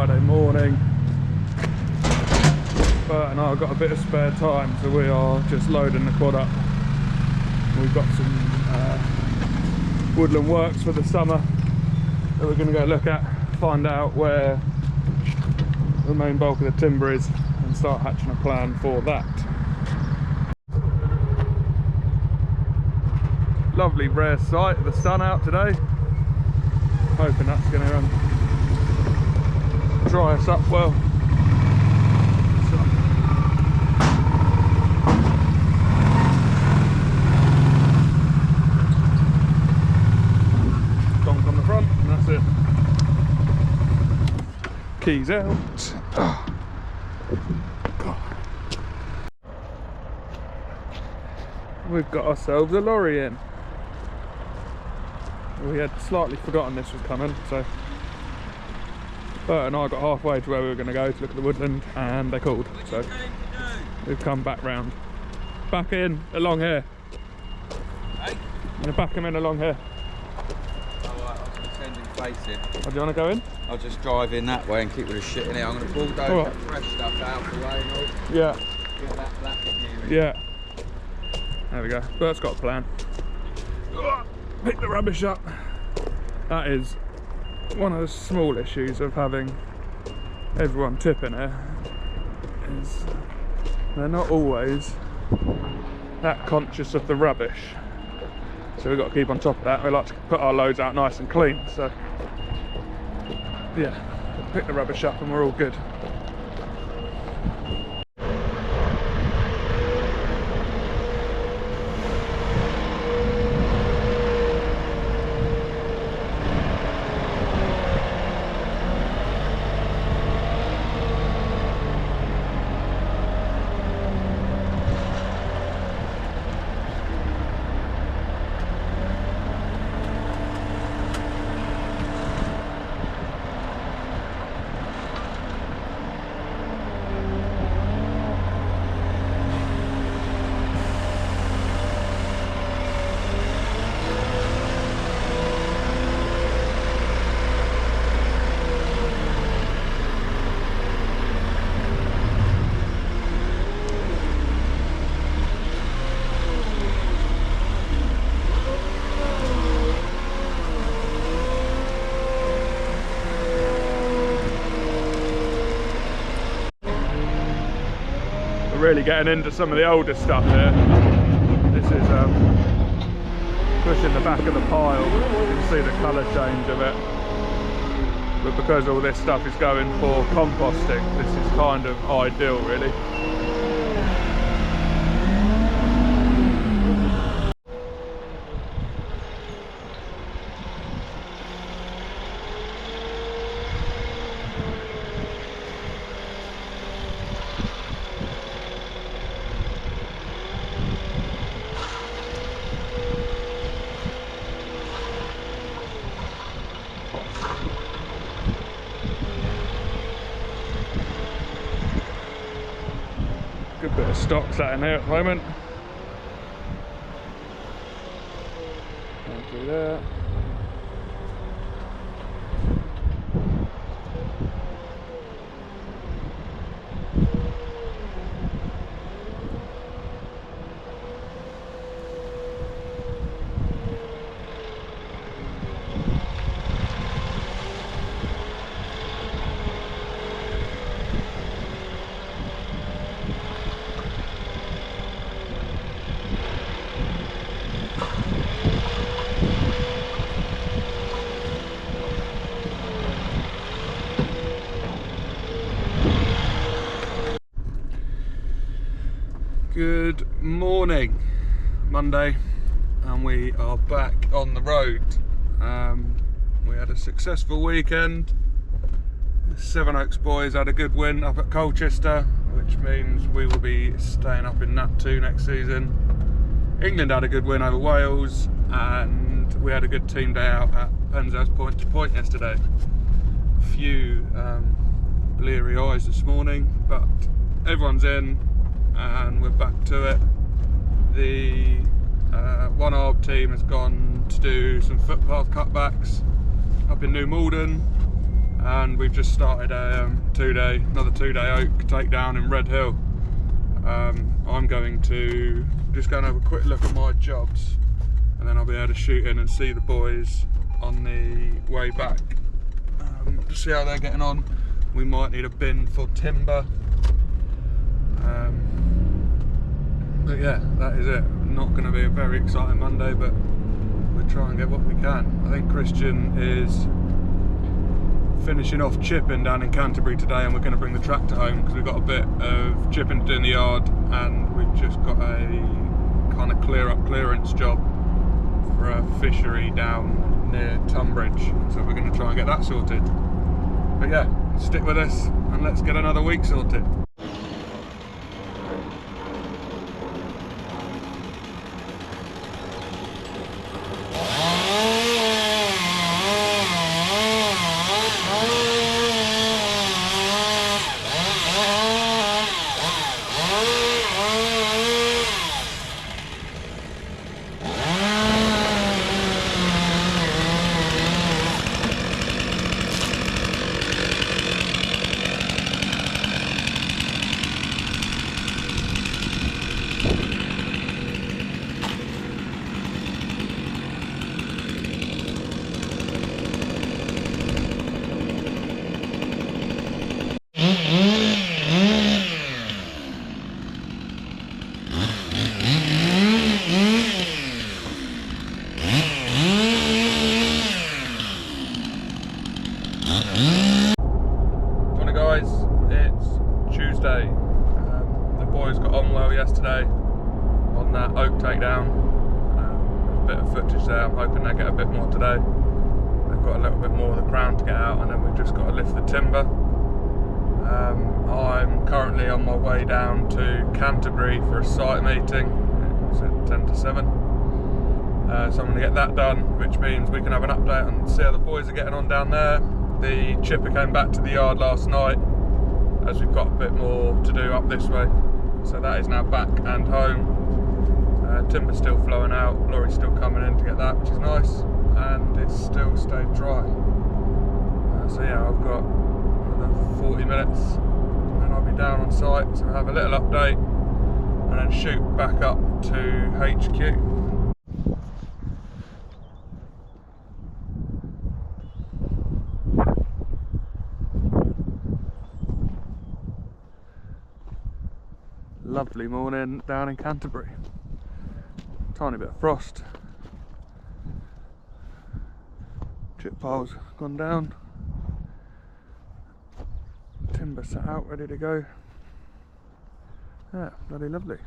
Friday morning. Bert and I have got a bit of spare time, so we are just loading the quad up. We've got some woodland works for the summer that we're going to go look at, find out where the main bulk of the timber is and start hatching a plan for that. Lovely rare sight of the sun out today. Hoping that's going to dry us up well. Donk on the front, and that's it. Keys out. We've got ourselves a lorry in. We had slightly forgotten this was coming, so Bert and I got halfway to where we were going to go to look at the woodland, and they called, so we've come back round. Back in along here. Hey? I'm going to back him in along here. Alright, I was going to send him facing. Oh, do you want to go in? I'll just drive in that way and keep all the shit in here. I'm going to bulldoze All that right. fresh stuff out of the way and all. Yeah. Get that black in here. Yeah. There we go. Bert's got a plan. Pick the rubbish up. That is one of the small issues of having everyone tipping it, is they're not always that conscious of the rubbish. So we've got to keep on top of that. We like to put our loads out nice and clean. So yeah, pick the rubbish up and we're all good. Really getting into some of the older stuff here. This is pushing the back of the pile. You can see the colour change of it. But because all this stuff is going for composting, this is kind of ideal really. Good bit of stock sat in here at the moment. Going through there. Good morning, Monday, and we are back on the road. We had a successful weekend. The Sevenoaks boys had a good win up at Colchester, which means we will be staying up in Nat 2 next season. England had a good win over Wales, and we had a good team day out at Penzance Point to Point yesterday. A few bleary eyes this morning, but everyone's in and we're back to it. The one Arb team has gone to do some footpath cutbacks up in New Malden, and we've just started a another two-day oak takedown in Redhill. I'm going to just go and have a quick look at my jobs, and then I'll be able to shoot in and see the boys on the way back. To see how they're getting on. We might need a bin for timber. But yeah, that is it. Not going to be a very exciting Monday, but we'll try and get what we can. I think Christian is finishing off chipping down in Canterbury today, and we're going to bring the tractor home because we've got a bit of chipping to do in the yard, and we've just got a kind of clearance job for a fishery down near Tumbridge, so we're going to try and get that sorted. But yeah, stick with us and let's get another week sorted. Morning guys, it's Tuesday. The boys got on well yesterday on that oak takedown. A bit of footage there. I'm hoping they get a bit more today. They've got a little bit more of the crown to get out, and then we've just got to lift the timber. I'm currently on my way down to Canterbury for a site meeting. It's at 10 to 7. So I'm going to get that done, which means we can have an update and see how the boys are getting on down there. The chipper came back to the yard last night, as we've got a bit more to do up this way. So that is now back and home. Timber's still flowing out, lorry's still coming in to get that, which is nice, and it's still stayed dry. So yeah, I've got another 40 minutes and then I'll be down on site, so we'll have a little update and then shoot back up to HQ. Lovely morning down in Canterbury. Tiny bit of frost. Chip piles gone down. Timber set out, ready to go. Yeah, bloody lovely.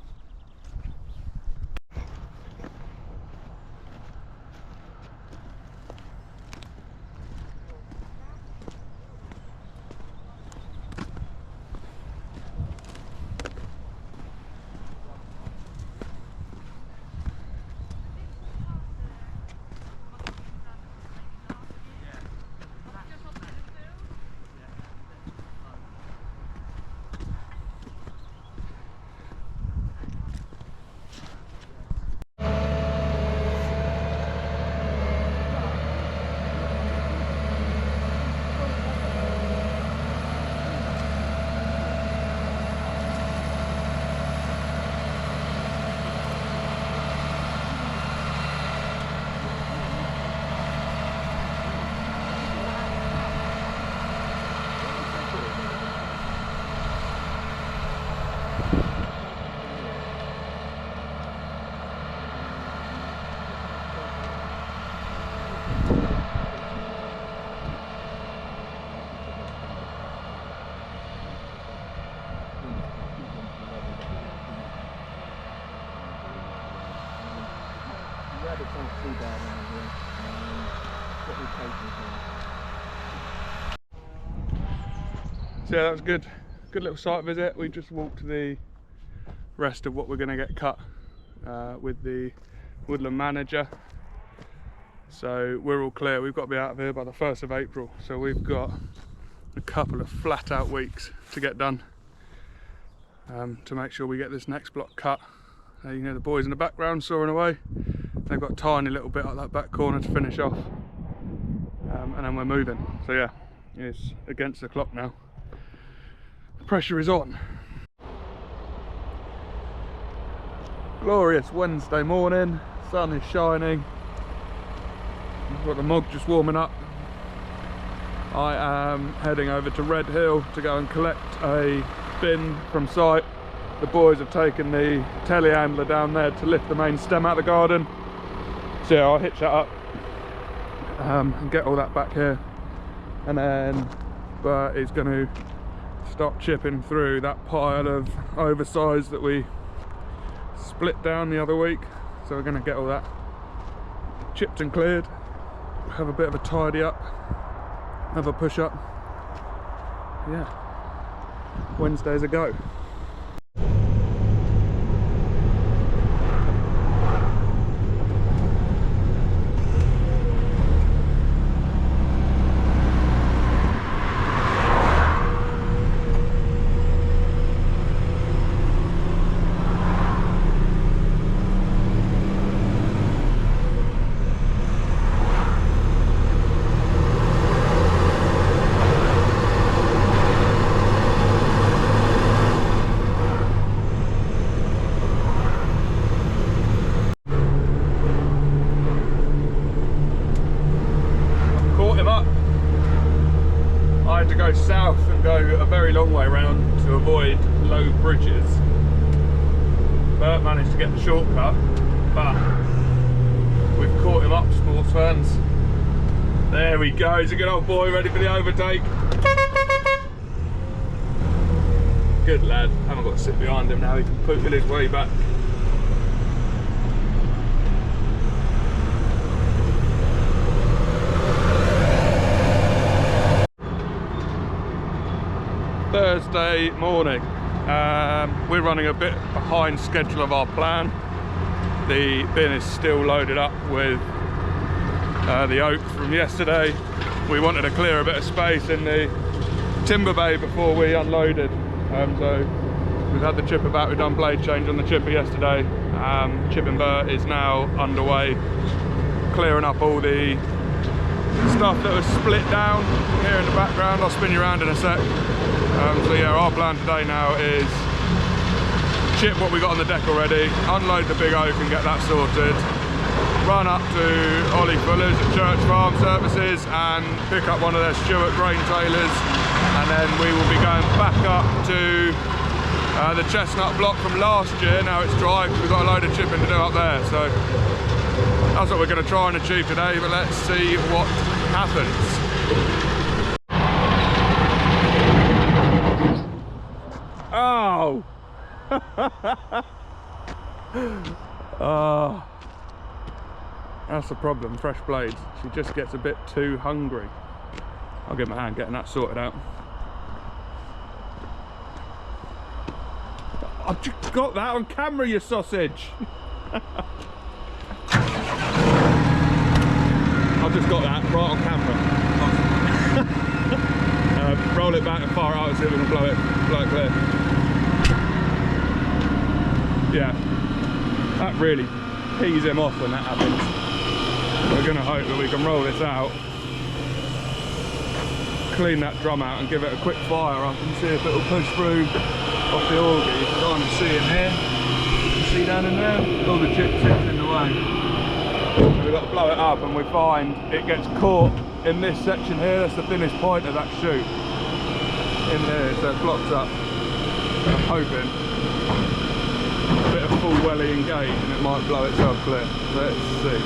So yeah, that was good little site visit. We just walked the rest of what we're going to get cut with the Woodland manager. So we're all clear. We've got to be out of here by the 1st of April. So we've got a couple of flat out weeks to get done to make sure we get this next block cut. You know, the boys in the background sawing away. They've got a tiny little bit at that back corner to finish off, and then we're moving. So yeah, It's against the clock now. The pressure is on. Glorious Wednesday morning, sun is shining. I've got the mug just warming up. I am heading over to Redhill to go and collect a bin from site. The boys have taken the telehandler down there to lift the main stem out of the garden. So yeah, I'll hitch that up and get all that back here. And then Bert is going to start chipping through that pile of oversize that we split down the other week. So we're going to get all that chipped and cleared, have a bit of a tidy up, have a push up. Yeah, Wednesday's a go. South and go a very long way round to avoid low bridges. Bert managed to get the shortcut, but we've caught him up, sports fans. There we go, he's a good old boy, ready for the overtake. Good lad, haven't got to sit behind him now, he can put his way back. Thursday morning. We're running a bit behind schedule of our plan. The bin is still loaded up with the oak from yesterday. We wanted to clear a bit of space in the timber bay before we unloaded. So we've had the chipper back, we've done blade change on the chipper yesterday. Chipping Bert is now underway, clearing up all the stuff that was split down here in the background. I'll spin you around in a sec. So yeah, our plan today now is chip what we got on the deck already, unload the big oak and get that sorted, run up to Ollie Fuller's at Church Farm Services and pick up one of their Stuart grain trailers, and then we will be going back up to the chestnut block from last year. Now it's dry because we've got a load of chipping to do up there, so that's what we're going to try and achieve today, but let's see what happens. Oh! Oh, that's the problem, fresh blades. She just gets a bit too hungry. I'll give my hand getting that sorted out. I've just got that on camera, you sausage! I've just got that right on camera. Roll it back and fire it out and see if we can blow it clear. Yeah, that really pees him off when that happens. We're going to hope that we can roll this out, clean that drum out and give it a quick fire up and see if it'll push through off the auger. You can kind of see in here, you can see down in there, all the chips in the way. We've got to blow it up and we find it gets caught in this section here. That's the thinnest point of that chute in there, so it blocks up. I'm hoping a bit of full welly engage and it might blow itself clear. Let's see.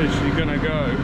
is she gonna go?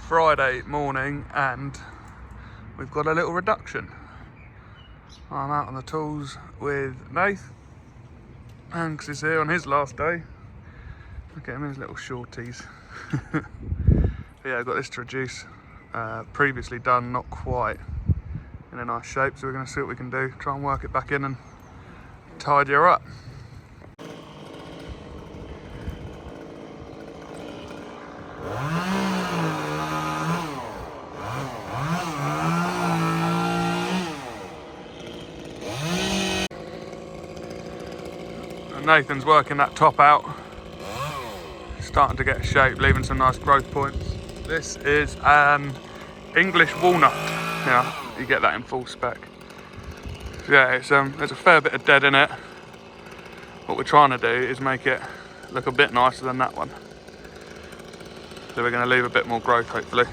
Friday morning and we've got a little reduction. I'm out on the tools with Nath. Hanks is here on his last day. Look at him in his little shorties. But yeah, I've got this to reduce. Previously done, not quite in a nice shape, so we're going to see what we can do. Try and work it back in and tidy her up. Nathan's working that top out, starting to get shape, leaving some nice growth points. This is an English walnut. Yeah, you get that in full spec. Yeah, it's there's a fair bit of dead in it. What we're trying to do is make it look a bit nicer than that one. So we're going to leave a bit more growth, hopefully.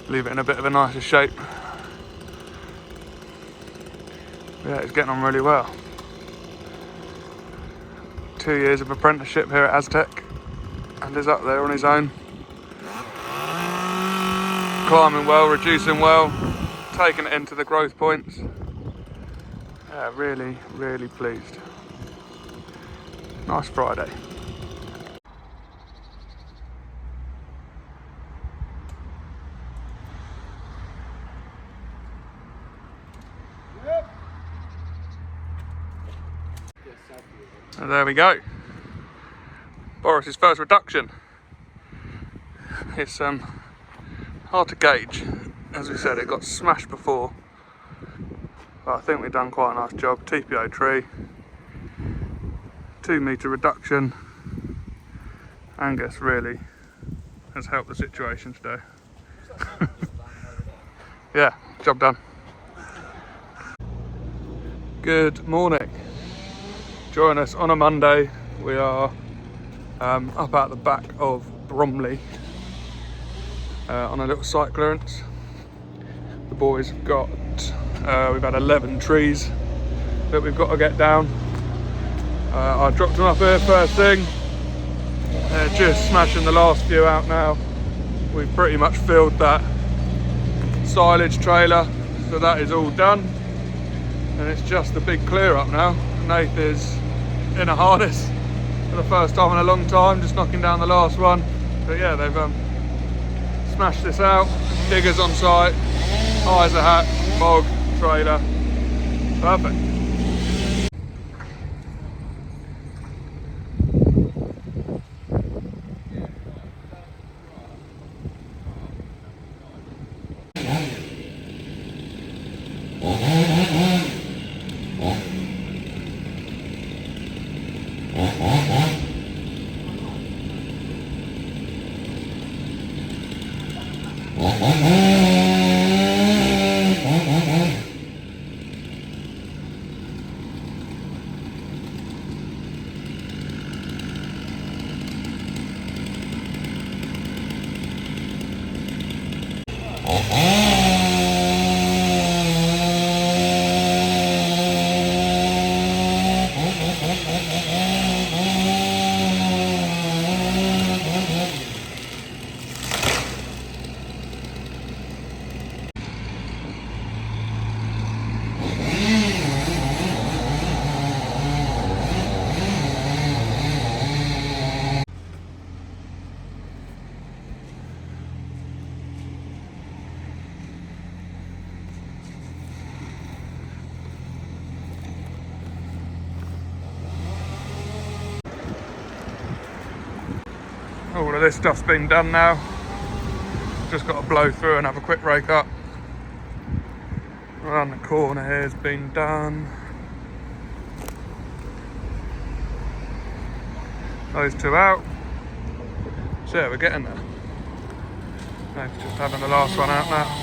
Leave it in a bit of a nicer shape. Yeah, it's getting on really well. 2 years of apprenticeship here at Aztech, and is up there on his own. Climbing well, reducing well, taking it into the growth points. Yeah, really, really pleased. Nice Friday. And there we go. Boris's first reduction. It's hard to gauge. As we said, it got smashed before. But I think we've done quite a nice job. TPO tree. 2 metre reduction. Angus really has helped the situation today. Yeah, job done. Good morning. Join us on a Monday. We are up at the back of Bromley on a little site clearance. The boys have got, we've had 11 trees that we've got to get down. I dropped them up here first thing. They're just smashing the last few out now. We've pretty much filled that silage trailer, so that is all done. And it's just the big clear up now. Nath is in a harness for the first time in a long time, just knocking down the last one. But yeah, they've smashed this out. Diggers on site, Heizohack, bog, trailer. Perfect. All of this stuff's been done now. Just got to blow through and have a quick rake up. Around the corner here has been done. Those two out. So yeah, we're getting there. Nate's just having the last one out now.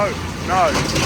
Oh, no.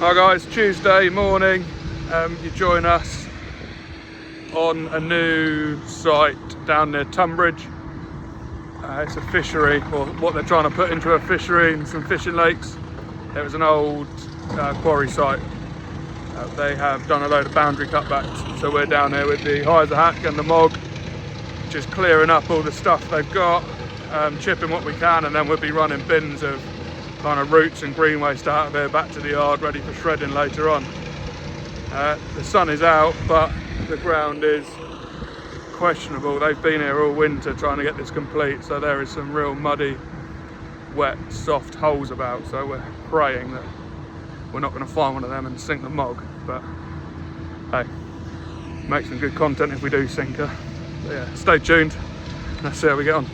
Hi guys, Tuesday morning. You join us on a new site down near Tumbridge. It's a fishery, or what they're trying to put into a fishery and some fishing lakes. It was an old quarry site. They have done a load of boundary cutbacks, so we're down here with the Heizohack and the Mog, just clearing up all the stuff they've got, chipping what we can, and then we'll be running bins of kind of roots and green waste out of here back to the yard, ready for shredding later on. The sun is out, but the ground is questionable. They've been here all winter trying to get this complete, so there is some real muddy, wet, soft holes about, so we're praying that we're not going to find one of them and sink the Mog, but hey, make some good content if we do sink her. So yeah, stay tuned, let's see how we get on.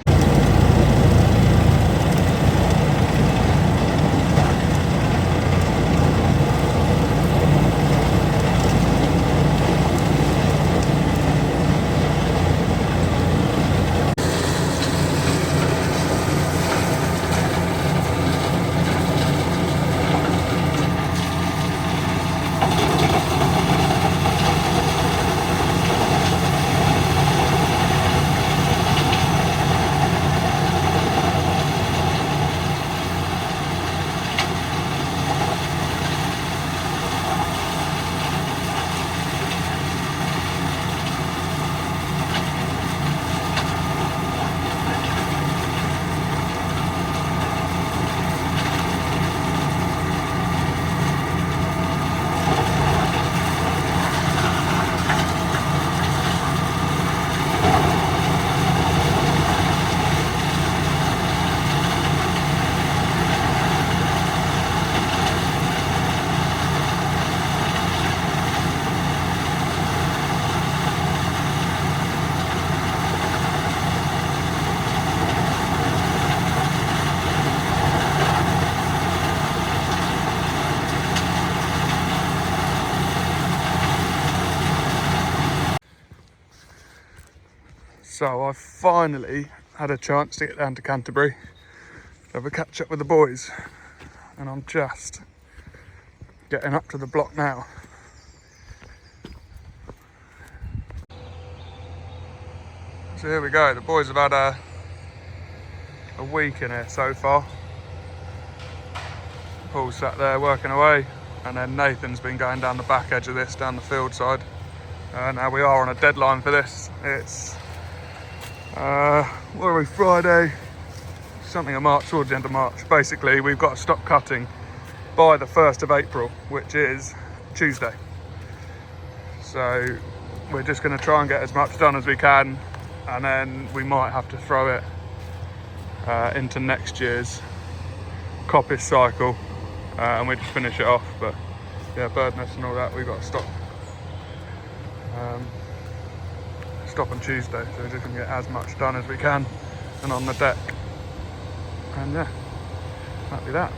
So I finally had a chance to get down to Canterbury, have a catch up with the boys, and I'm just getting up to the block now. So here we go, the boys have had a week in here so far. Paul's sat there working away, and then Nathan's been going down the back edge of this, down the field side. Now we are on a deadline for this. It's what are we, Friday? Something of March, towards the end of March. Basically, we've got to stop cutting by the 1st of April, which is Tuesday. So we're just going to try and get as much done as we can, and then we might have to throw it into next year's coppice cycle, and we just finish it off. But yeah, bird nests and all that, we've got to stop. Stop on Tuesday, so we're just going to get as much done as we can and on the deck, and yeah, that'll be that.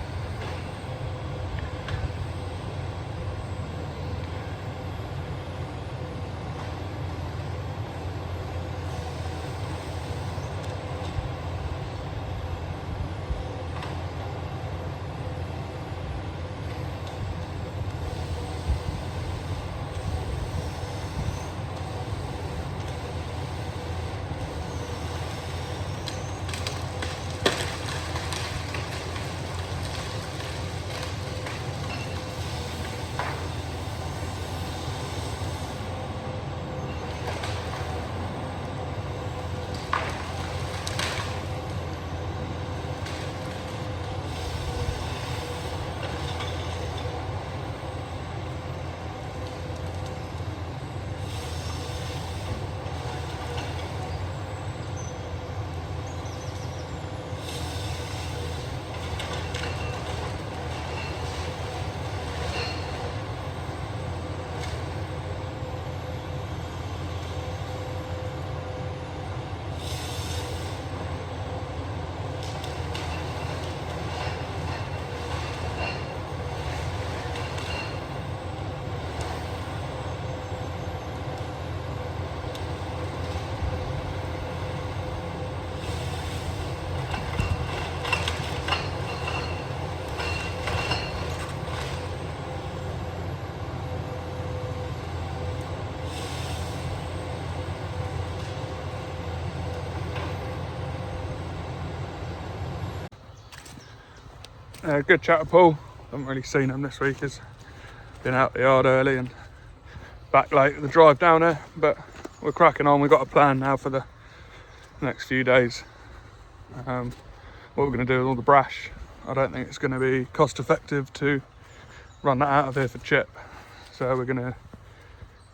Good chat to Paul. Haven't really seen him this week. He's been out the yard early and back late the drive down there, but we're cracking on. We've got a plan now for the next few days. What we're going to do with all the brash. I don't think it's going to be cost effective to run that out of here for chip, so we're going to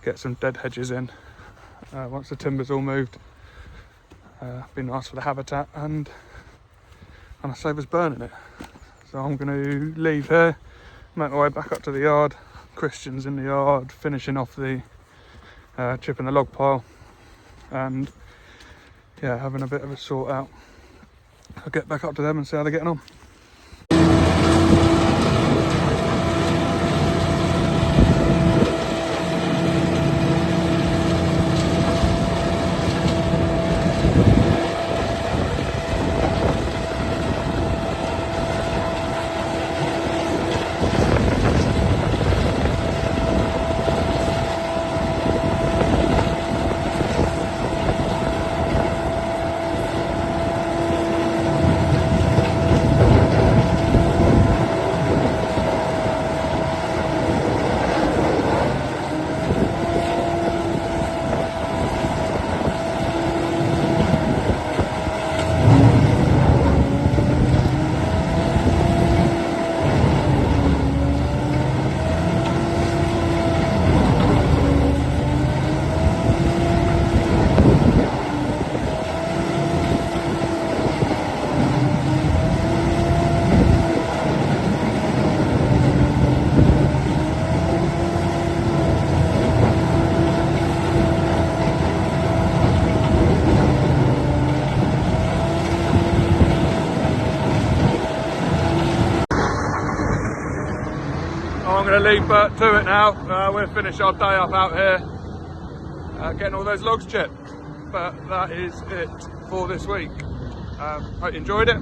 get some dead hedges in once the timber's all moved. Be nice for the habitat and save us burning it. So I'm going to leave here, make my way back up to the yard. Christian's in the yard finishing off the chip in the log pile, and yeah, having a bit of a sort out. I'll get back up to them and see how they're getting on. I'm going to leave Bert to it now. We'll finish our day up out here, getting all those logs chipped. But that is it for this week. Hope you enjoyed it.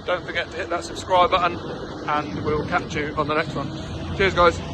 Don't forget to hit that subscribe button, and we'll catch you on the next one. Cheers, guys.